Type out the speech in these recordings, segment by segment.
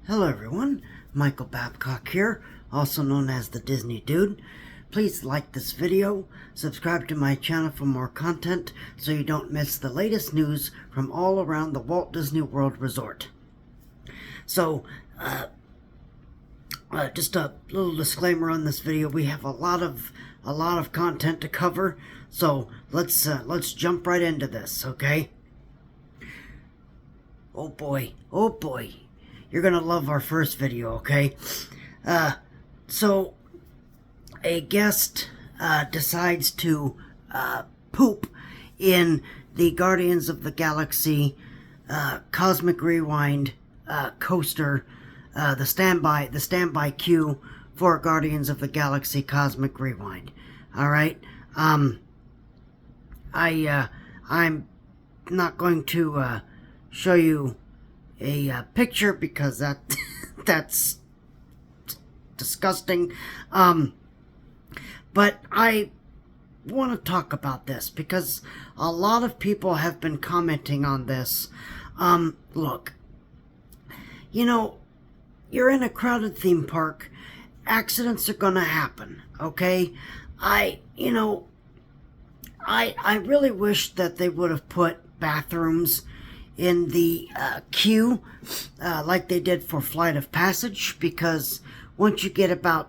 Hello everyone, Michael Babcock here, also known as the Disney Dude. Please like this video, subscribe to my channel for more content so you don't miss the latest news from all around the Walt Disney World Resort. So, just a little disclaimer on this video. We have a lot of content to cover, so let's jump right into this, okay? Oh boy. You're gonna love our first video, okay? So a guest decides to poop in the Guardians of the Galaxy Cosmic Rewind coaster, the standby queue for Guardians of the Galaxy Cosmic Rewind. All right. I'm not going to show you a picture because that's disgusting. But I want to talk about this because a lot of people have been commenting on this. Look, you know, you're in a crowded theme park. Accidents are gonna happen, okay? I really wish that they would have put bathrooms in the queue like they did for Flight of Passage, because once you get about,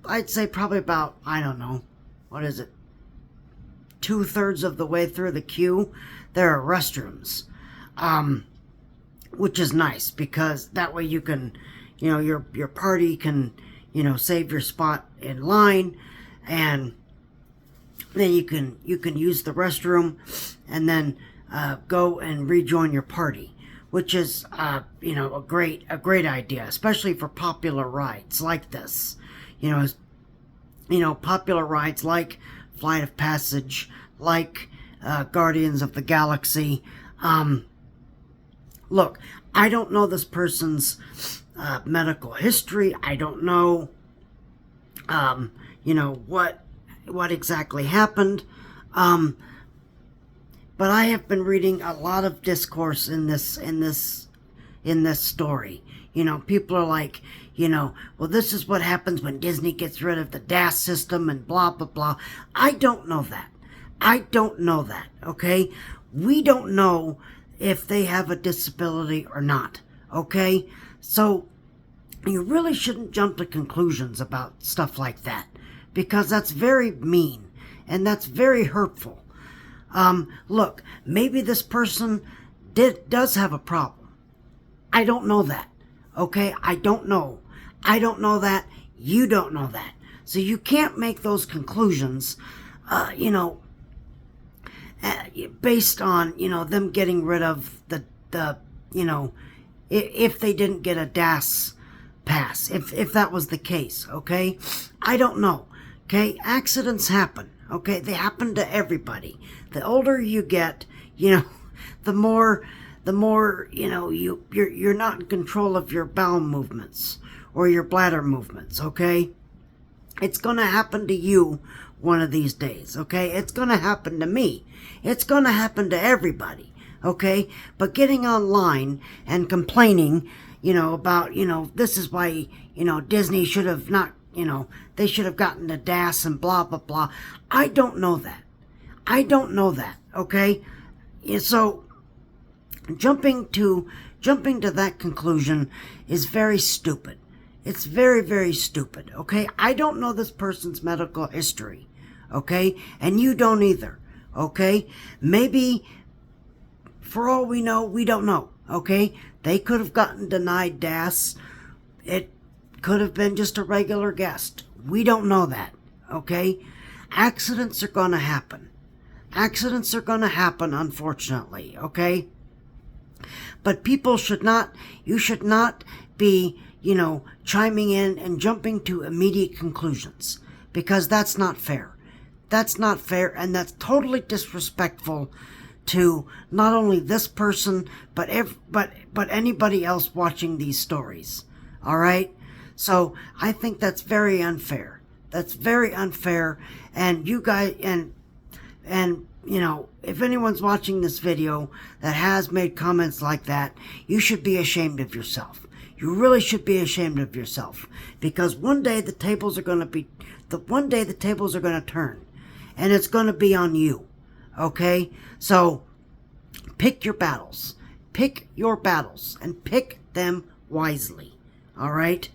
I'd say probably about, I don't know, what is it, 2/3 of the way through the queue, there are restrooms, which is nice because that way you can, you know, your party can, you know, save your spot in line, and then you can use the restroom and then go and rejoin your party, which is you know, a great idea, especially for popular rides like this. You know, popular rides like Flight of Passage, like Guardians of the Galaxy. Look, I don't know this person's medical history. I don't know, you know, what exactly happened. But I have been reading a lot of discourse in this story. You know, people are like, you know, well, this is what happens when Disney gets rid of the DAS system and blah, blah, blah. I don't know that, okay? We don't know if they have a disability or not, okay? So you really shouldn't jump to conclusions about stuff like that, because that's very mean and that's very hurtful. Look, maybe this person does have a problem. I don't know that, okay? I don't know that. You don't know that. So you can't make those conclusions, you know, based on, you know, them getting rid of the you know, if they didn't get a DAS pass, if that was the case, okay? I don't know, okay? Accidents happen. Okay, they happen to everybody. The older you get, you know, the more, you know, you're not in control of your bowel movements or your bladder movements, okay? It's going to happen to you one of these days, okay? It's going to happen to me. It's going to happen to everybody, okay? But getting online and complaining, you know, about, you know, this is why, you know, Disney should have not, you know, they should have gotten the DAS and blah, blah, blah. I don't know that, okay? So, jumping to that conclusion is very stupid. It's very, very stupid, okay? I don't know this person's medical history, okay? And you don't either, okay? Maybe, for all we know, we don't know, okay? They could have gotten denied DAS. It could have been just a regular guest. We don't know that, okay? Accidents are going to happen. Accidents are going to happen, unfortunately, okay? But people should not be, you know, chiming in and jumping to immediate conclusions, because that's not fair. That's not fair, and that's totally disrespectful to not only this person, but anybody else watching these stories, all right? So I think that's very unfair. That's very unfair. And you guys, and if anyone's watching this video that has made comments like that, you should be ashamed of yourself. You really should be ashamed of yourself, because one day the tables are going to turn, and it's going to be on you. Okay? So pick your battles. Pick your battles and pick them wisely. All right?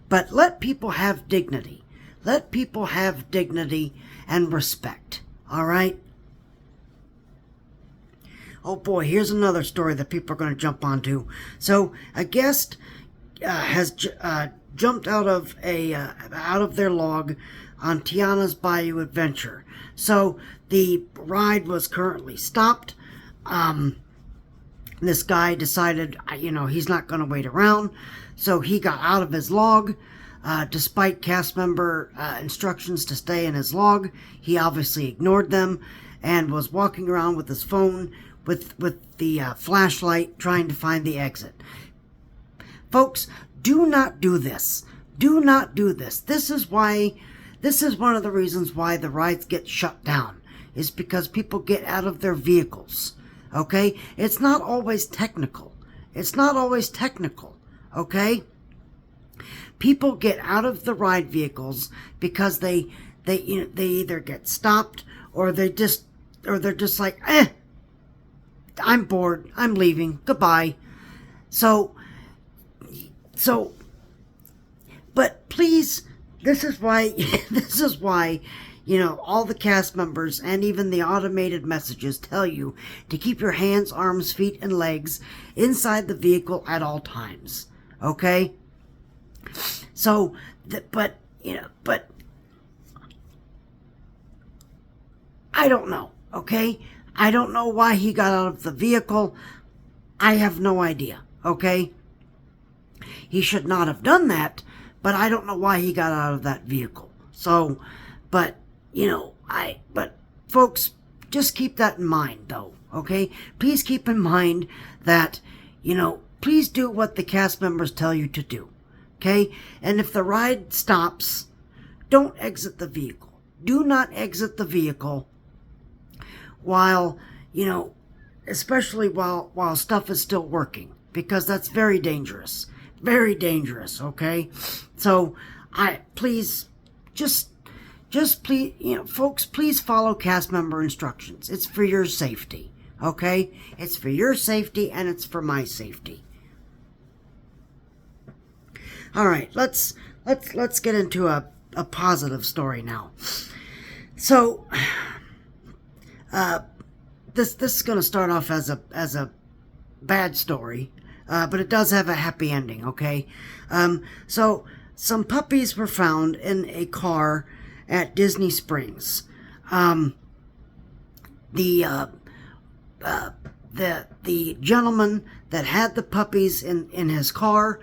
But let people have dignity. Let people have dignity and respect. All right? Oh boy, here's another story that people are going to jump onto. So a guest has jumped out of their log on Tiana's Bayou Adventure. So the ride was currently stopped. This guy decided, he's not going to wait around, so he got out of his log. Despite cast member instructions to stay in his log, he obviously ignored them and was walking around with his phone with the flashlight trying to find the exit. Folks, do not do this. Do not do this. This is one of the reasons why the rides get shut down, is because people get out of their vehicles. Okay? It's not always technical. Okay? People get out of the ride vehicles because they either get stopped or they're just like, I'm bored. I'm leaving. Goodbye. So, but please, this is why, all the cast members and even the automated messages tell you to keep your hands, arms, feet, and legs inside the vehicle at all times. Okay? So, but I don't know. Okay? I don't know why he got out of the vehicle. I have no idea. Okay? He should not have done that, but I don't know why he got out of that vehicle. So, but folks, just keep that in mind, though. Okay? Please keep in mind that, please do what the cast members tell you to do. Okay? And if the ride stops, don't exit the vehicle. Do not exit the vehicle while, especially while stuff is still working, because that's very dangerous. Very dangerous, okay? So, please, just please, folks, please follow cast member instructions. It's for your safety, okay? It's for your safety, and it's for my safety. All right, let's get into a positive story now. So, this is going to start off as a bad story, but it does have a happy ending. Okay, so some puppies were found in a car at Disney Springs. The gentleman that had the puppies in his car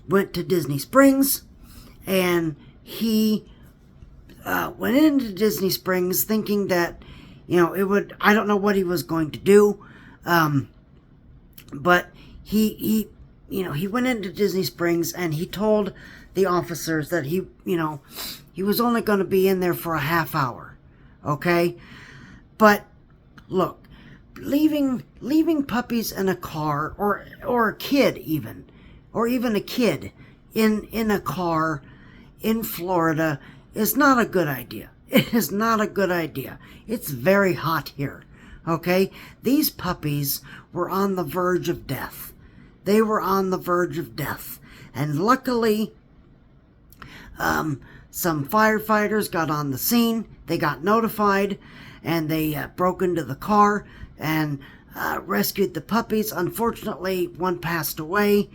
went to Disney Springs, and he went into Disney Springs thinking that, I don't know what he was going to do, but he went into Disney Springs and he told the officers that he was only going to be in there for a half hour, okay? But look, leaving puppies in a car, or a kid even, or even a kid in a car in Florida is not a good idea. It is not a good idea. It's very hot here, okay? These puppies were on the verge of death. They were on the verge of death. And luckily, some firefighters got on the scene. They got notified, and they broke into the car and rescued the puppies. Unfortunately, one passed away,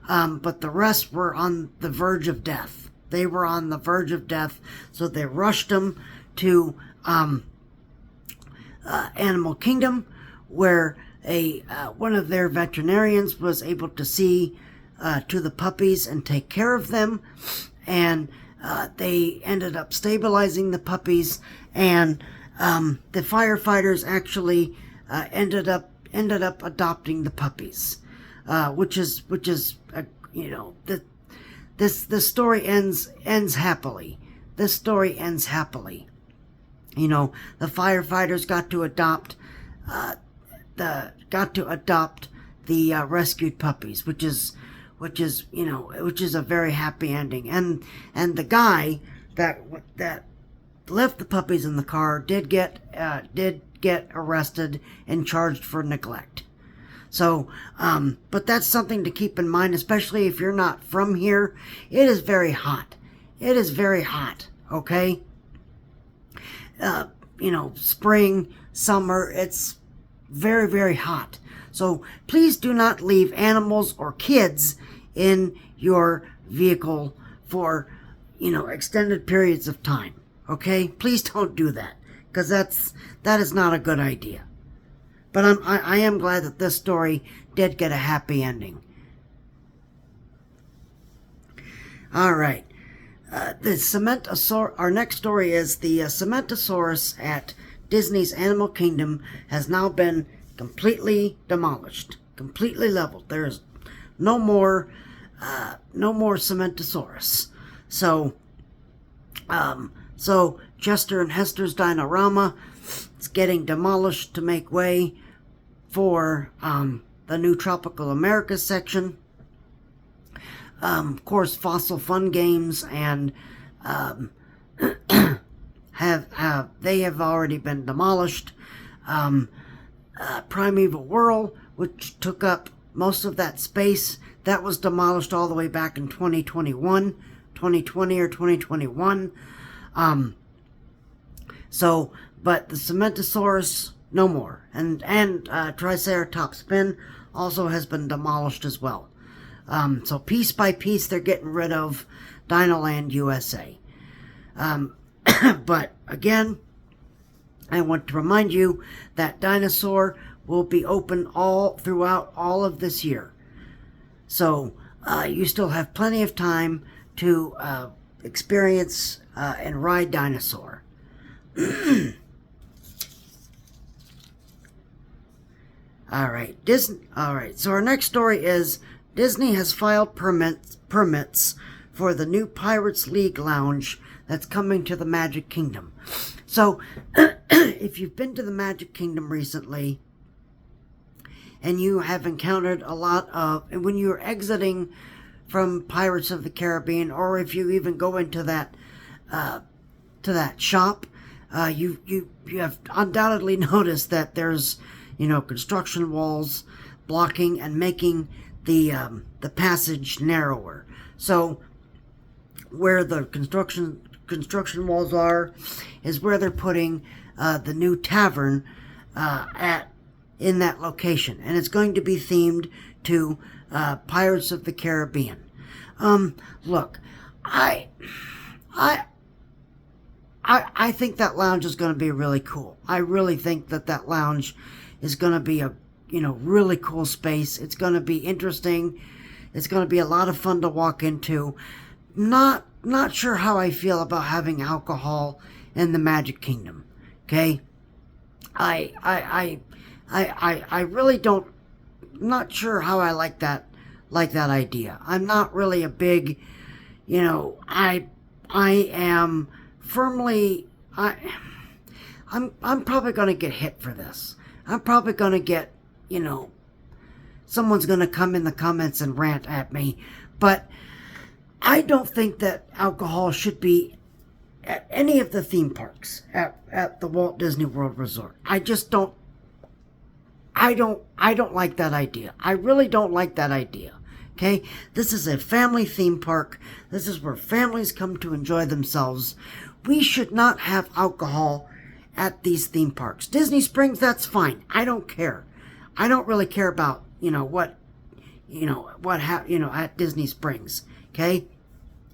but the rest were on the verge of death. They were on the verge of death, so they rushed them to Animal Kingdom, where one of their veterinarians was able to see to the puppies and take care of them, and they ended up stabilizing the puppies, and the firefighters actually ended up adopting the puppies, which is the story ends happily. This story ends happily. You know, the firefighters got to adopt the rescued puppies, which is a very happy ending. And the guy that left the puppies in the car did get arrested and charged for neglect. So, but that's something to keep in mind, especially if you're not from here. It is very hot. It is very hot. Okay. Spring, summer, it's very, very hot. So please do not leave animals or kids in your vehicle for, extended periods of time. Okay? Please don't do that, because that is not a good idea. But I am glad that this story did get a happy ending. All right. Our next story is the Cementosaurus at Disney's Animal Kingdom has now been completely demolished, completely leveled. There's no more Cementosaurus. So Chester and Hester's Dinorama is getting demolished to make way for the new Tropical America section. Of course, Fossil Fun Games and they have already been demolished. Primeval Whirl, which took up most of that space, that was demolished all the way back in 2020 or 2021. But the Cementosaurus, no more. And Triceratops Spin also has been demolished as well. So piece by piece, they're getting rid of Dinoland USA. But again, I want to remind you that Dinosaur will be open throughout all of this year. So you still have plenty of time to experience and ride Dinosaur. All right, so our next story is Disney has filed permits for the new Pirates League Lounge that's coming to the Magic Kingdom. So, if you've been to the Magic Kingdom recently, and you have encountered a lot of, and when you're exiting from Pirates of the Caribbean, or if you even go into that shop, you have undoubtedly noticed that there's construction walls blocking and making the passage narrower. So where the construction walls are is where they're putting the new tavern in that location, and it's going to be themed to Pirates of the Caribbean. Look, I think that lounge is going to be really cool. I really think that lounge is going to be a really cool space. It's going to be interesting. It's going to be a lot of fun to walk into. Not sure how I feel about having alcohol in the Magic Kingdom. Okay, I really don't. Not sure how I like that idea. I'm not really a big, I am firmly. I'm probably going to get hit for this. I'm probably going to get, someone's going to come in the comments and rant at me. But I don't think that alcohol should be at any of the theme parks at the Walt Disney World Resort. I just don't. I don't like that idea. I really don't like that idea. Okay? This is a family theme park. This is where families come to enjoy themselves. We should not have alcohol at these theme parks. Disney Springs, that's fine. I don't care. I don't really care about, at Disney Springs. Okay?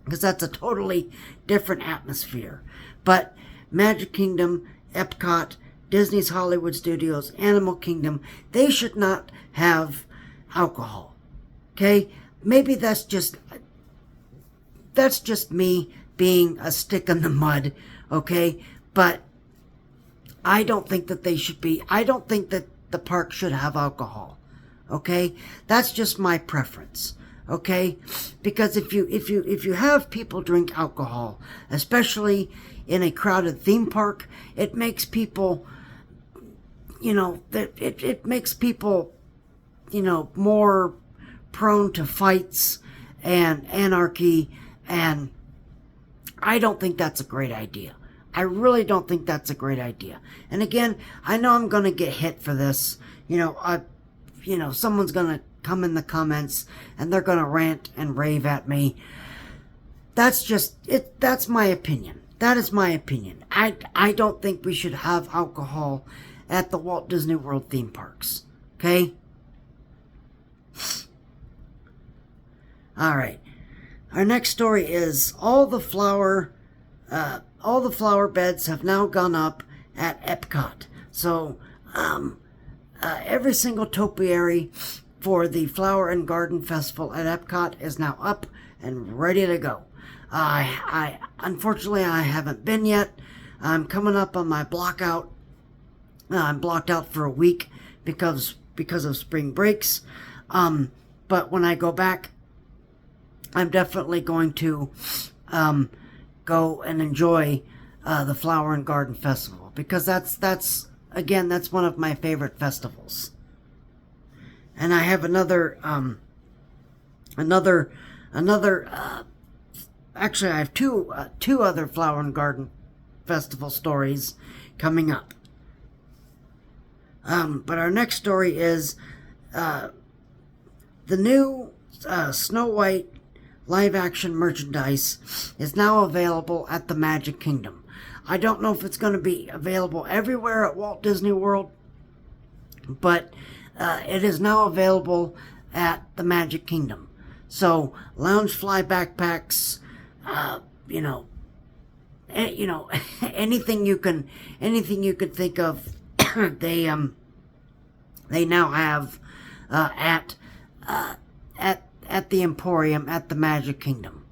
Because that's a totally different atmosphere. But Magic Kingdom, EPCOT, Disney's Hollywood Studios, Animal Kingdom, they should not have alcohol. Okay? Maybe that's just me being a stick in the mud, okay? But I don't think that I don't think that the park should have alcohol, okay? That's just my preference, okay? Because if you have people drink alcohol, especially in a crowded theme park, it makes people, it makes people, more prone to fights and anarchy, and I don't think that's a great idea. I really don't think that's a great idea. And again, I know I'm going to get hit for this. Someone's going to come in the comments and they're going to rant and rave at me. That's just it. That's my opinion. That is my opinion. I don't think we should have alcohol at the Walt Disney World theme parks. Okay? All right. Our next story is all the flower beds have now gone up at EPCOT. So, every single topiary for the Flower and Garden Festival at EPCOT is now up and ready to go. Unfortunately, I haven't been yet. I'm coming up on my blockout. I'm blocked out for a week because of spring breaks. But when I go back, I'm definitely going to go and enjoy the Flower and Garden Festival, because that's one of my favorite festivals. And I have actually I have two other Flower and Garden Festival stories coming up. But our next story is the new Snow White live-action merchandise is now available at the Magic Kingdom. I don't know if it's going to be available everywhere at Walt Disney World, but it is now available at the Magic Kingdom. So, Loungefly backpacks, anything you could think of, they now have at the Emporium at the Magic Kingdom.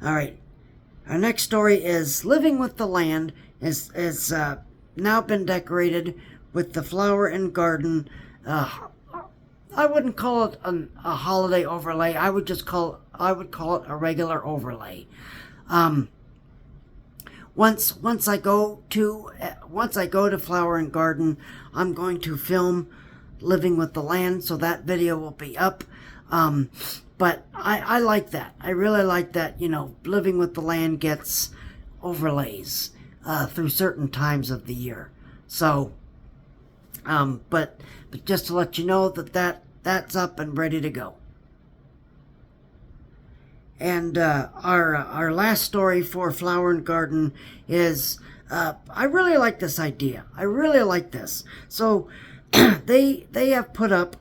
All right. Our next story is Living with the Land is now been decorated with the Flower and Garden. I wouldn't call it a holiday overlay. I would call it a regular overlay. Once I go to Flower and Garden, I'm going to film Living with the Land, so that video will be up. But I like that. I really like that, Living with the Land gets overlays through certain times of the year. So, but just to let you know that's up and ready to go. And our last story for Flower and Garden is, I really like this idea. I really like this. So, they have put up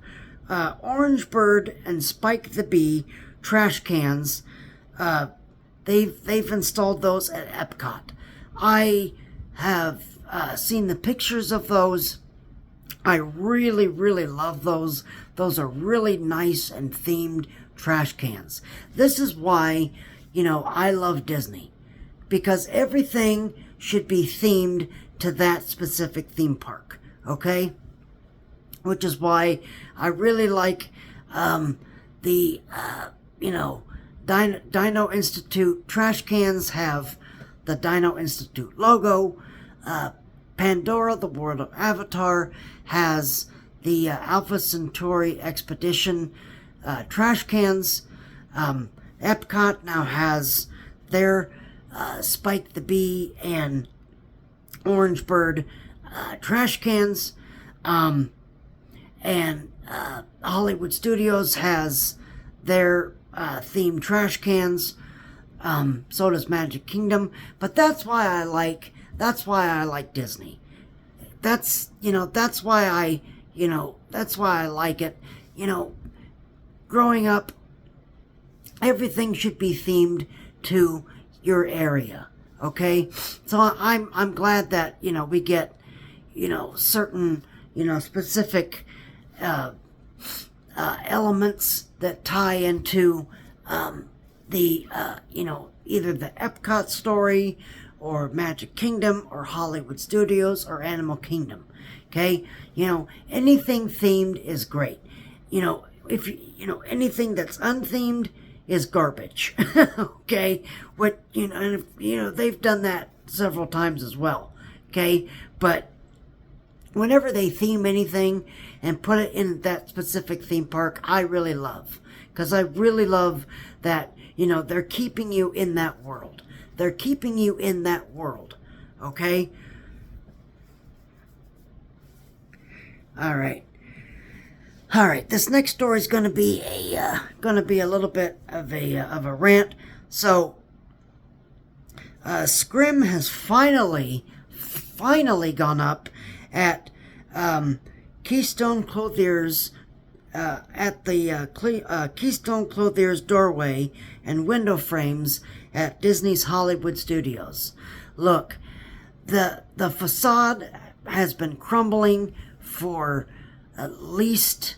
Orange Bird and Spike the Bee trash cans. They've installed those at EPCOT. I have seen the pictures of those. I really, really love those. Those are really nice and themed trash cans. This is why, I love Disney, because everything should be themed to that specific theme park. Okay? Which is why I really like the Dino Institute trash cans have the Dino Institute logo. Pandora, the World of Avatar, has the Alpha Centauri Expedition trash cans. EPCOT now has their Spike the Bee and Orange Bird trash cans. And Hollywood Studios has their themed trash cans. So does Magic Kingdom. But that's why I like Disney. That's why I like it. Growing up, everything should be themed to your area. Okay? So I'm glad that, we get, certain, specific elements that tie into either the Epcot story or Magic Kingdom or Hollywood Studios or Animal Kingdom. Okay? Anything themed is great. if anything that's unthemed is garbage. Okay, and they've done that several times as well. Okay, but whenever they theme anything and put it in that specific theme park, I really love, because I really love that they're keeping you in that world. They're keeping you in that world. Okay. All right. This next story is going to be a little bit of a rant. So, Scrim has finally gone up at Keystone Clothier's at the Keystone Clothier's doorway and window frames at Disney's Hollywood Studios. Look, the facade has been crumbling for at least,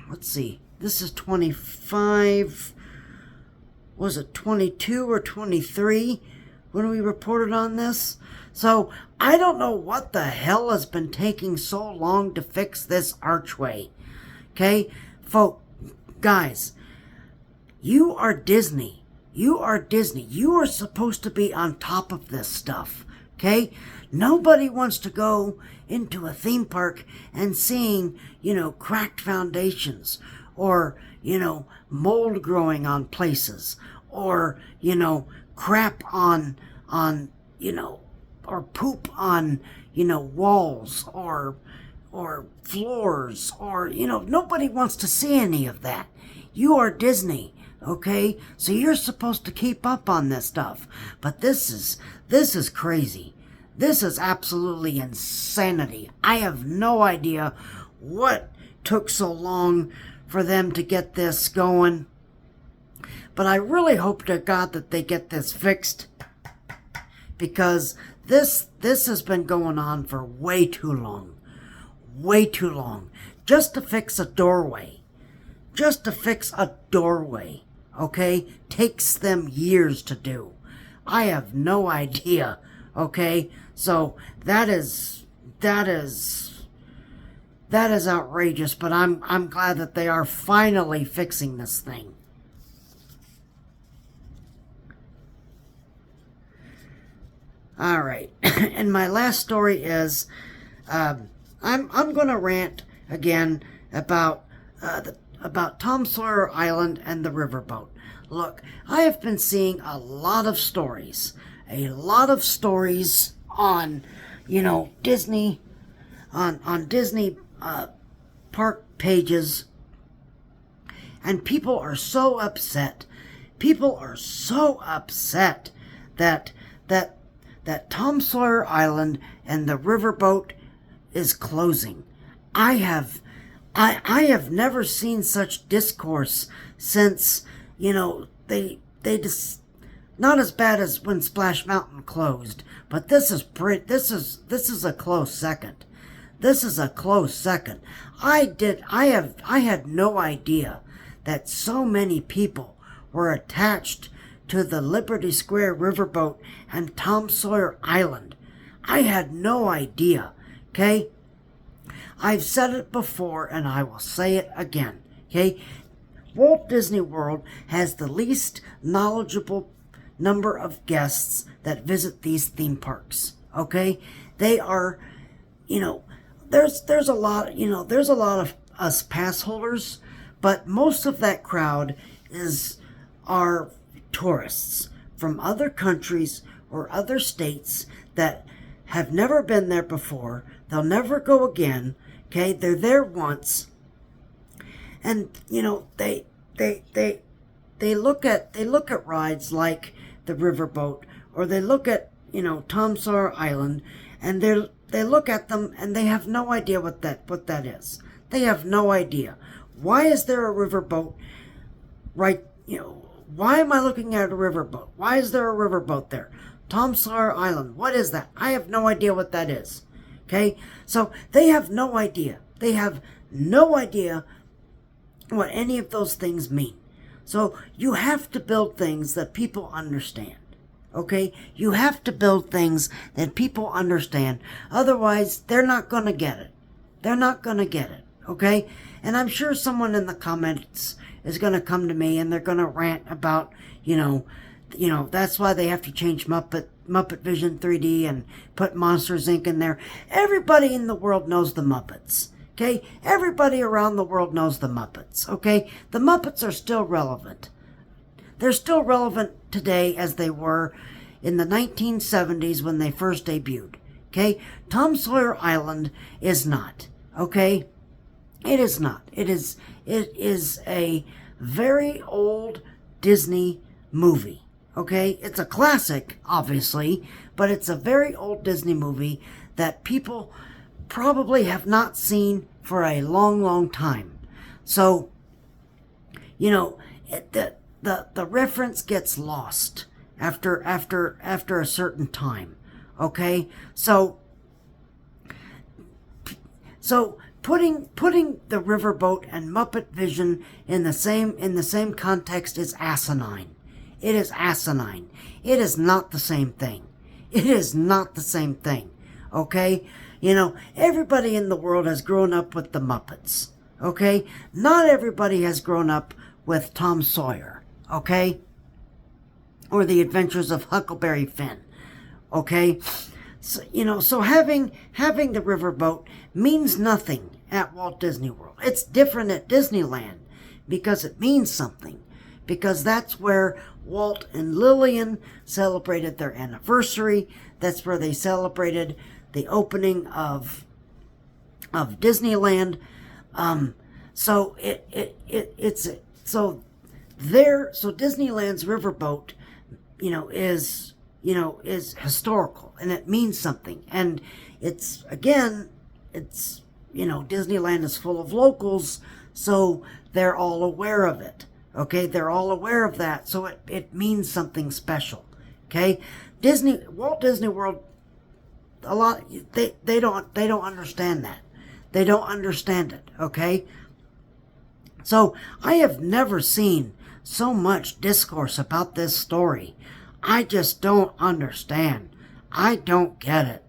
let's see, this is 25, was it 22 or 23 when we reported on this? So I don't know what the hell has been taking so long to fix this archway. Okay, guys, you are Disney. You are Disney. You are supposed to be on top of this stuff. Okay, nobody wants to go into a theme park and seeing, cracked foundations, or, mold growing on places, or, crap on, or poop on, walls, or floors, or, nobody wants to see any of that. You are Disney, okay? So you're supposed to keep up on this stuff. But this is crazy. This is absolutely insanity. I have no idea what took so long for them to get this going. But I really hope to God that they get this fixed, because this has been going on for way too long. Way too long. Just to fix a doorway. Okay? Takes them years to do. I have no idea. Okay? So that is outrageous, but I'm glad that they are finally fixing this thing. All right. And my last story is I'm going to rant again about Tom Sawyer Island and the riverboat. Look, I have been seeing a lot of stories on, Disney, on Disney park pages, and people are so upset. People are so upset that Tom Sawyer Island and the riverboat is closing. I have never seen such discourse since, they just, not as bad as when Splash Mountain closed, but this is a close second. This is a close second. I had no idea that so many people were attached to the Liberty Square riverboat and Tom Sawyer Island. I had no idea. Okay? I've said it before and I will say it again. Okay? Walt Disney World has the least knowledgeable number of guests that visit these theme parks. Okay? They are, there's a lot of us pass holders, but most of that crowd are tourists from other countries or other states that have never been there before. They'll never go again. Okay? They're there once. And, they look at rides like the riverboat, or they look at, Tom Sawyer Island, and they look at them and they have no idea what that is. They have no idea. Why is there a riverboat right, why am I looking at a riverboat? Why is there a riverboat there? Tom Sawyer Island, what is that? I have no idea what that is. Okay? So they have no idea. They have no idea what any of those things mean. So you have to build things that people understand. Okay? You have to build things that people understand. Otherwise, they're not going to get it. They're not going to get it. okay? And I'm sure someone in the comments is going to come to me and they're going to rant about, that's why they have to change Muppet Vision 3D and put Monsters Inc. in there. Everybody in the world knows the Muppets, okay? Everybody around the world knows the Muppets, okay? The Muppets are still relevant. They're still relevant today as they were in the 1970s when they first debuted, okay? Tom Sawyer Island is not, okay? It is not. It is a very old Disney movie, okay? It's a classic, obviously, but it's a very old Disney movie that people probably have not seen for a long, long time. So, the reference gets lost after a certain time, okay? So putting the riverboat and Muppet Vision in the same context is asinine. It is asinine. It is not the same thing. It is not the same thing. Okay? Everybody in the world has grown up with the Muppets. Okay? Not everybody has grown up with Tom Sawyer. Okay? Or the Adventures of Huckleberry Finn. Okay? So having the riverboat means nothing at Walt Disney World. It's different at Disneyland because it means something. Because that's where Walt and Lillian celebrated their anniversary. That's where they celebrated the opening of Disneyland. So Disneyland's riverboat, is historical and it means something. And Disneyland is full of locals, so they're all aware of it. Okay, they're all aware of that, so it means something special. Okay, Walt Disney World, they don't understand that. They don't understand it. Okay, so I have never seen so much discourse about this story. I just don't understand. I don't get it.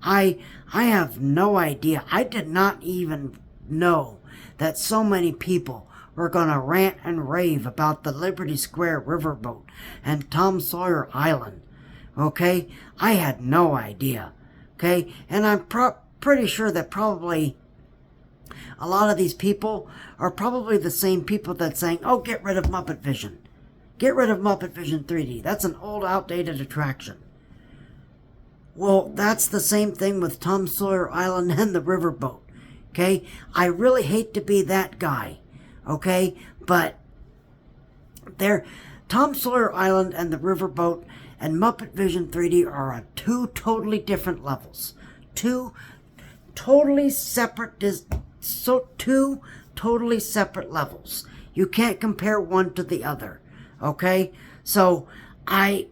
I have no idea. I did not even know that so many people were going to rant and rave about the Liberty Square riverboat and Tom Sawyer Island. Okay? I had no idea. Okay? And I'm pretty sure that probably a lot of these people are probably the same people that's saying, oh, get rid of Muppet Vision. Get rid of Muppet Vision 3D. That's an old, outdated attraction. Well, that's the same thing with Tom Sawyer Island and the riverboat. Okay? I really hate to be that guy. Okay? But Tom Sawyer Island and the riverboat and Muppet Vision 3D are on two totally different levels. Two totally separate levels. You can't compare one to the other. Okay? So, in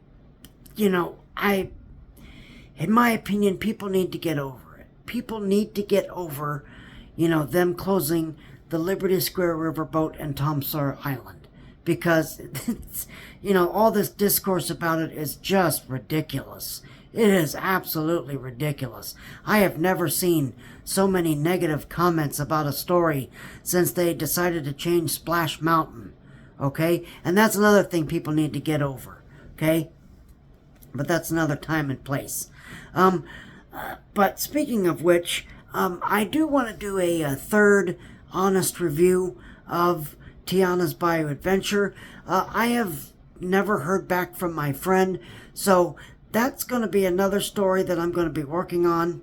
my opinion, people need to get over it. People need to get over, them closing the Liberty Square riverboat and Tom Sawyer Island. Because, all this discourse about it is just ridiculous. It is absolutely ridiculous. I have never seen so many negative comments about a story since they decided to change Splash Mountain. Okay? And that's another thing people need to get over. Okay? But that's another time and place. But speaking of which, I do want to do a third honest review of Tiana's Bayou Adventure. I have never heard back from my friend, so that's going to be another story that I'm going to be working on.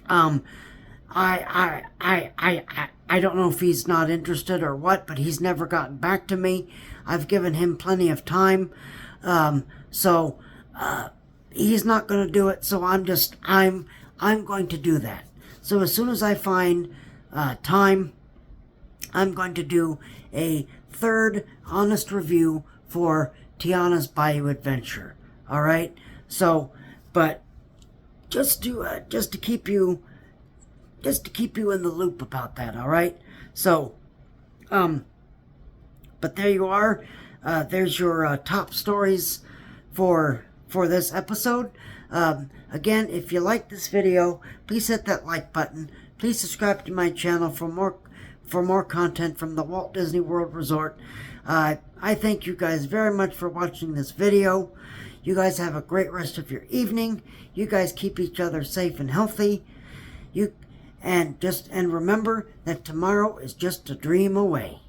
I don't know if he's not interested or what, but he's never gotten back to me. I've given him plenty of time, so he's not going to do it. So I'm going to do that. So as soon as I find time, I'm going to do a third honest review for Tiana's Bayou Adventure. All right. So, but just to keep you in the loop about that. All right. So, but there you are. There's your top stories for for this episode. Again, if you like this video, please hit that like button. Please subscribe to my channel for more content from the Walt Disney World Resort. I thank you guys very much for watching this video. You guys have a great rest of your evening. You guys keep each other safe and healthy. And remember that tomorrow is just a dream away.